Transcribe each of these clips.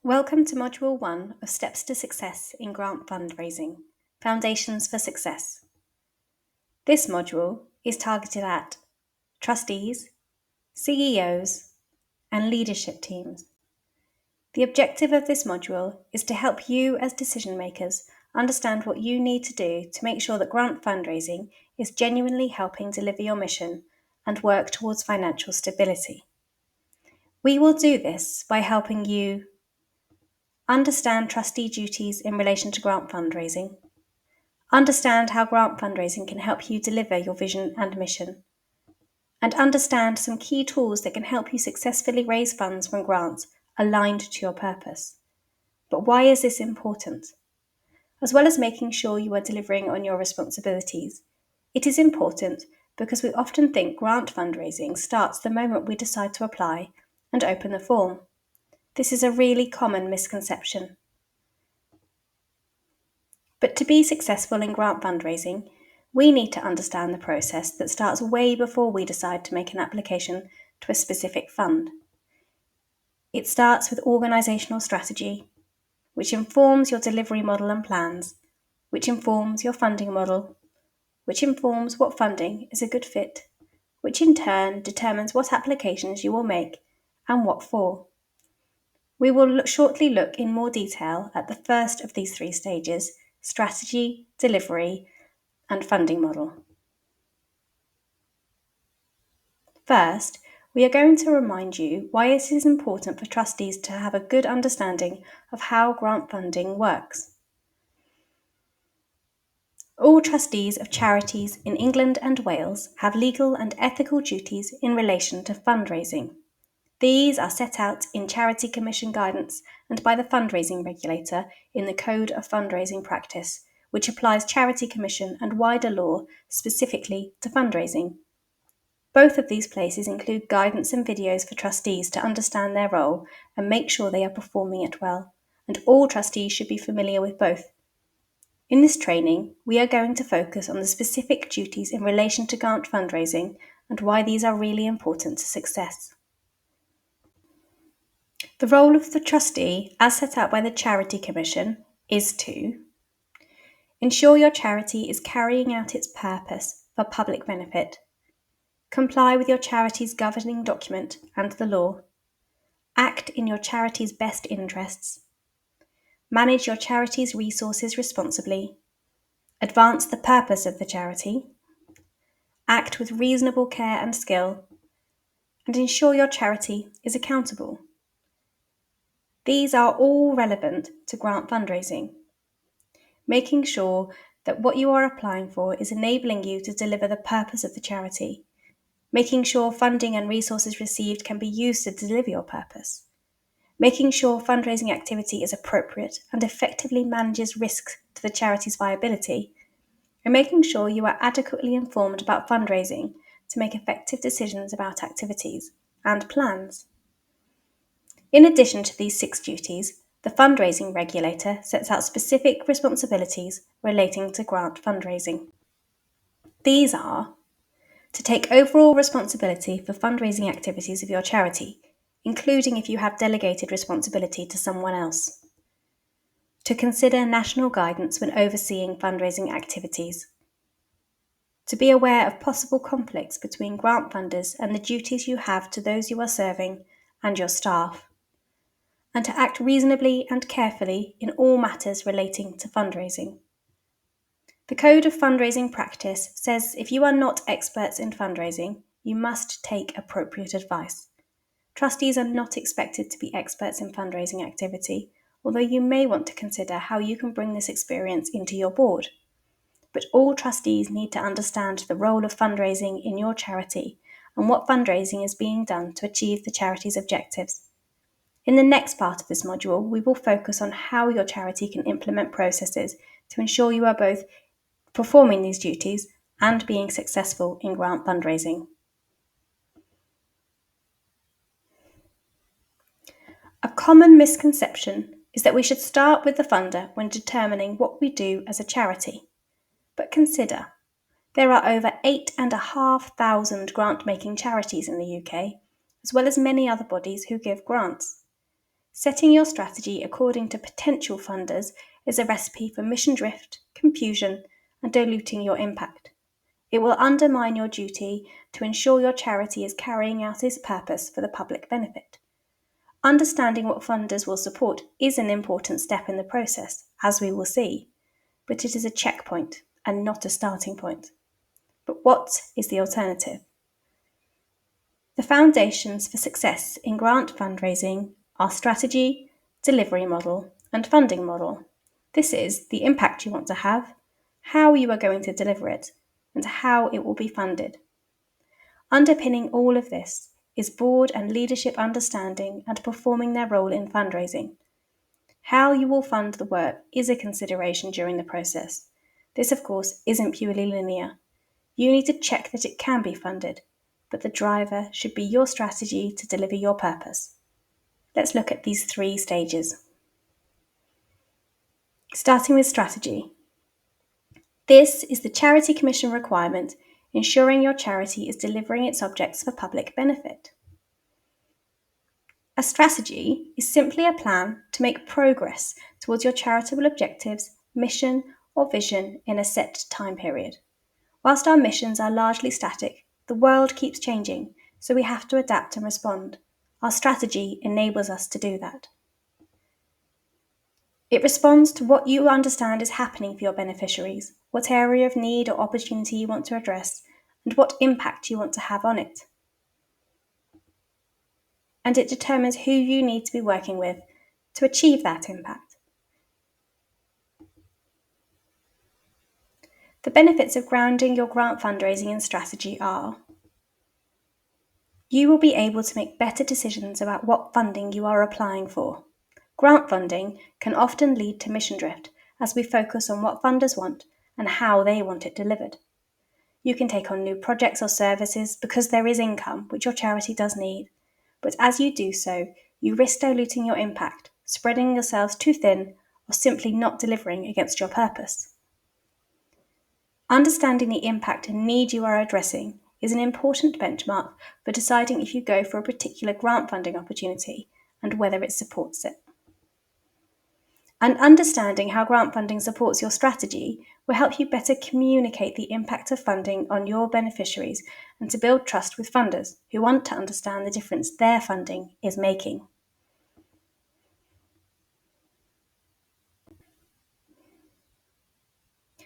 Welcome to Module 1 of Steps to Success in Grant Fundraising, Foundations for Success. This module is targeted at trustees, CEOs, and leadership teams. The objective of this module is to help you as decision makers understand what you need to do to make sure that grant fundraising is genuinely helping deliver your mission and work towards financial stability. We will do this by helping you understand trustee duties in relation to grant fundraising, understand how grant fundraising can help you deliver your vision and mission, and understand some key tools that can help you successfully raise funds from grants aligned to your purpose. But why is this important? As well as making sure you are delivering on your responsibilities, it is important because we often think grant fundraising starts the moment we decide to apply and open the form. This is a really common misconception. But to be successful in grant fundraising, we need to understand the process that starts way before we decide to make an application to a specific fund. It starts with organisational strategy, which informs your delivery model and plans, which informs your funding model, which informs what funding is a good fit, which in turn determines what applications you will make and what for. We will shortly look in more detail at the first of these three stages: strategy, delivery, and funding model. First, we are going to remind you why it is important for trustees to have a good understanding of how grant funding works. All trustees of charities in England and Wales have legal and ethical duties in relation to fundraising. These are set out in Charity Commission guidance and by the fundraising regulator in the Code of Fundraising Practice, which applies Charity Commission and wider law specifically to fundraising. Both of these places include guidance and videos for trustees to understand their role and make sure they are performing it well, and all trustees should be familiar with both. In this training, we are going to focus on the specific duties in relation to grant fundraising and why these are really important to success. The role of the trustee, as set out by the Charity Commission, is to ensure your charity is carrying out its purpose for public benefit, comply with your charity's governing document and the law, act in your charity's best interests, manage your charity's resources responsibly, advance the purpose of the charity, act with reasonable care and skill, and ensure your charity is accountable. These are all relevant to grant fundraising, making sure that what you are applying for is enabling you to deliver the purpose of the charity, making sure funding and resources received can be used to deliver your purpose, making sure fundraising activity is appropriate and effectively manages risks to the charity's viability, and making sure you are adequately informed about fundraising to make effective decisions about activities and plans. In addition to these 6 duties, the fundraising regulator sets out specific responsibilities relating to grant fundraising. These are to take overall responsibility for fundraising activities of your charity, including if you have delegated responsibility to someone else. To consider national guidance when overseeing fundraising activities. To be aware of possible conflicts between grant funders and the duties you have to those you are serving and your staff. And to act reasonably and carefully in all matters relating to fundraising. The Code of Fundraising Practice says if you are not experts in fundraising, you must take appropriate advice. Trustees are not expected to be experts in fundraising activity, although you may want to consider how you can bring this experience into your board. But all trustees need to understand the role of fundraising in your charity and what fundraising is being done to achieve the charity's objectives. In the next part of this module, we will focus on how your charity can implement processes to ensure you are both performing these duties and being successful in grant fundraising. A common misconception is that we should start with the funder when determining what we do as a charity. But consider, there are over 8,500 grant-making charities in the UK, as well as many other bodies who give grants. Setting your strategy according to potential funders is a recipe for mission drift, confusion, and diluting your impact. It will undermine your duty to ensure your charity is carrying out its purpose for the public benefit. Understanding what funders will support is an important step in the process, as we will see, but it is a checkpoint and not a starting point. But what is the alternative? The foundations for success in grant fundraising are strategy, delivery model, and funding model. This is the impact you want to have, how you are going to deliver it, and how it will be funded. Underpinning all of this is board and leadership understanding and performing their role in fundraising. How you will fund the work is a consideration during the process. This, of course, isn't purely linear. You need to check that it can be funded, but the driver should be your strategy to deliver your purpose. Let's look at these 3 stages. Starting with strategy. This is the Charity Commission requirement, ensuring your charity is delivering its objects for public benefit. A strategy is simply a plan to make progress towards your charitable objectives, mission, or vision in a set time period. Whilst our missions are largely static, the world keeps changing, so we have to adapt and respond. Our strategy enables us to do that. It responds to what you understand is happening for your beneficiaries, what area of need or opportunity you want to address, and what impact you want to have on it. And it determines who you need to be working with to achieve that impact. The benefits of grounding your grant fundraising and strategy are: you will be able to make better decisions about what funding you are applying for. Grant funding can often lead to mission drift as we focus on what funders want and how they want it delivered. You can take on new projects or services because there is income, which your charity does need. But as you do so, you risk diluting your impact, spreading yourselves too thin, or simply not delivering against your purpose. Understanding the impact and need you are addressing is an important benchmark for deciding if you go for a particular grant funding opportunity and whether it supports it. And understanding how grant funding supports your strategy will help you better communicate the impact of funding on your beneficiaries and to build trust with funders who want to understand the difference their funding is making.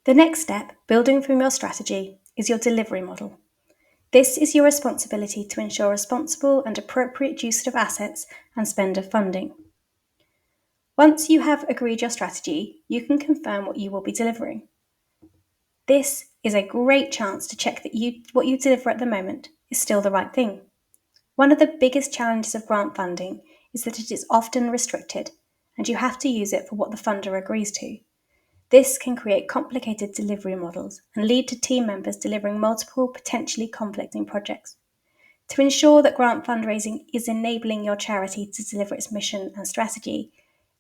The next step, building from your strategy, is your delivery model. This is your responsibility to ensure responsible and appropriate use of assets and spend of funding. Once you have agreed your strategy, you can confirm what you will be delivering. This is a great chance to check that what you deliver at the moment is still the right thing. One of the biggest challenges of grant funding is that it is often restricted, and you have to use it for what the funder agrees to. This can create complicated delivery models and lead to team members delivering multiple potentially conflicting projects. To ensure that grant fundraising is enabling your charity to deliver its mission and strategy,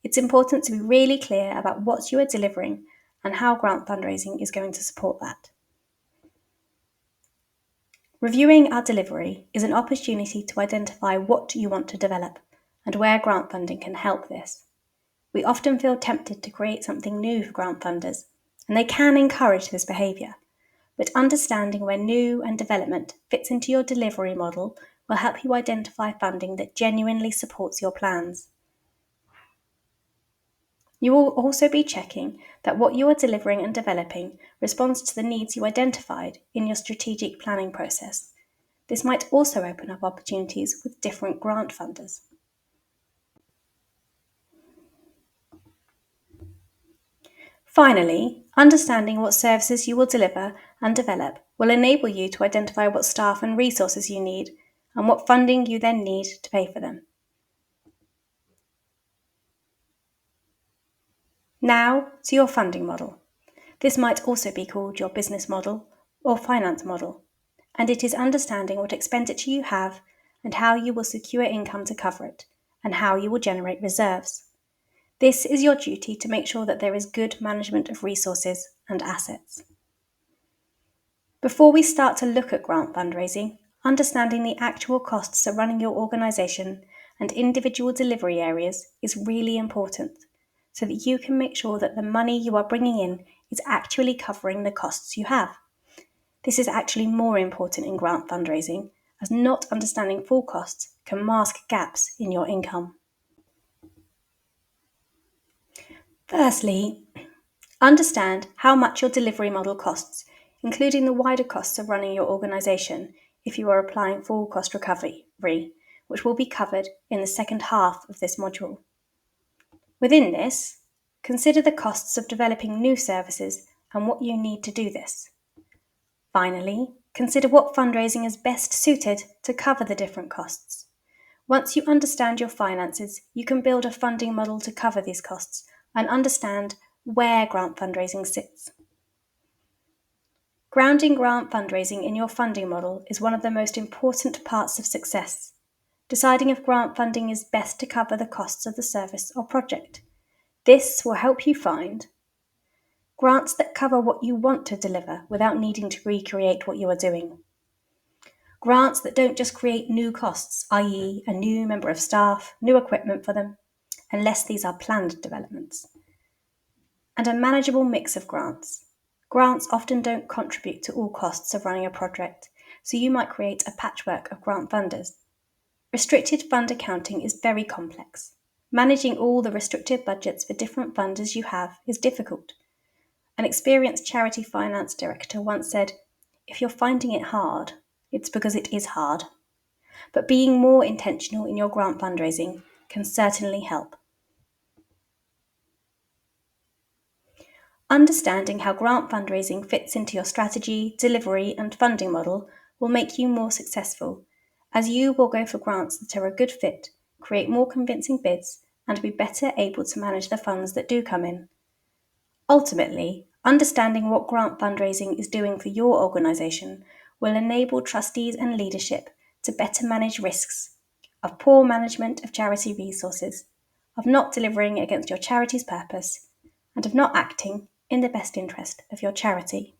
it's important to be really clear about what you are delivering and how grant fundraising is going to support that. Reviewing our delivery is an opportunity to identify what you want to develop and where grant funding can help this. We often feel tempted to create something new for grant funders, and they can encourage this behaviour. But understanding where new and development fits into your delivery model will help you identify funding that genuinely supports your plans. You will also be checking that what you are delivering and developing responds to the needs you identified in your strategic planning process. This might also open up opportunities with different grant funders. Finally, understanding what services you will deliver and develop will enable you to identify what staff and resources you need and what funding you then need to pay for them. Now to your funding model. This might also be called your business model or finance model, and it is understanding what expenditure you have and how you will secure income to cover it, and how you will generate reserves. This is your duty to make sure that there is good management of resources and assets. Before we start to look at grant fundraising, understanding the actual costs of running your organisation and individual delivery areas is really important so that you can make sure that the money you are bringing in is actually covering the costs you have. This is actually more important in grant fundraising, as not understanding full costs can mask gaps in your income. Firstly, understand how much your delivery model costs, including the wider costs of running your organisation if you are applying full cost recovery, which will be covered in the second half of this module. Within this, consider the costs of developing new services and what you need to do this. Finally, consider what fundraising is best suited to cover the different costs. Once you understand your finances, you can build a funding model to cover these costs and understand where grant fundraising sits. Grounding grant fundraising in your funding model is one of the most important parts of success. Deciding if grant funding is best to cover the costs of the service or project. This will help you find grants that cover what you want to deliver without needing to recreate what you are doing. Grants that don't just create new costs, i.e., a new member of staff, new equipment for them, unless these are planned developments. And a manageable mix of grants. Grants often don't contribute to all costs of running a project, so you might create a patchwork of grant funders. Restricted fund accounting is very complex. Managing all the restricted budgets for different funders you have is difficult. An experienced charity finance director once said, "If you're finding it hard, it's because it is hard." But being more intentional in your grant fundraising can certainly help. Understanding how grant fundraising fits into your strategy, delivery, and funding model will make you more successful, as you will go for grants that are a good fit, create more convincing bids, and be better able to manage the funds that do come in. Ultimately, understanding what grant fundraising is doing for your organisation will enable trustees and leadership to better manage risks of poor management of charity resources, of not delivering against your charity's purpose, and of not acting in the best interest of your charity.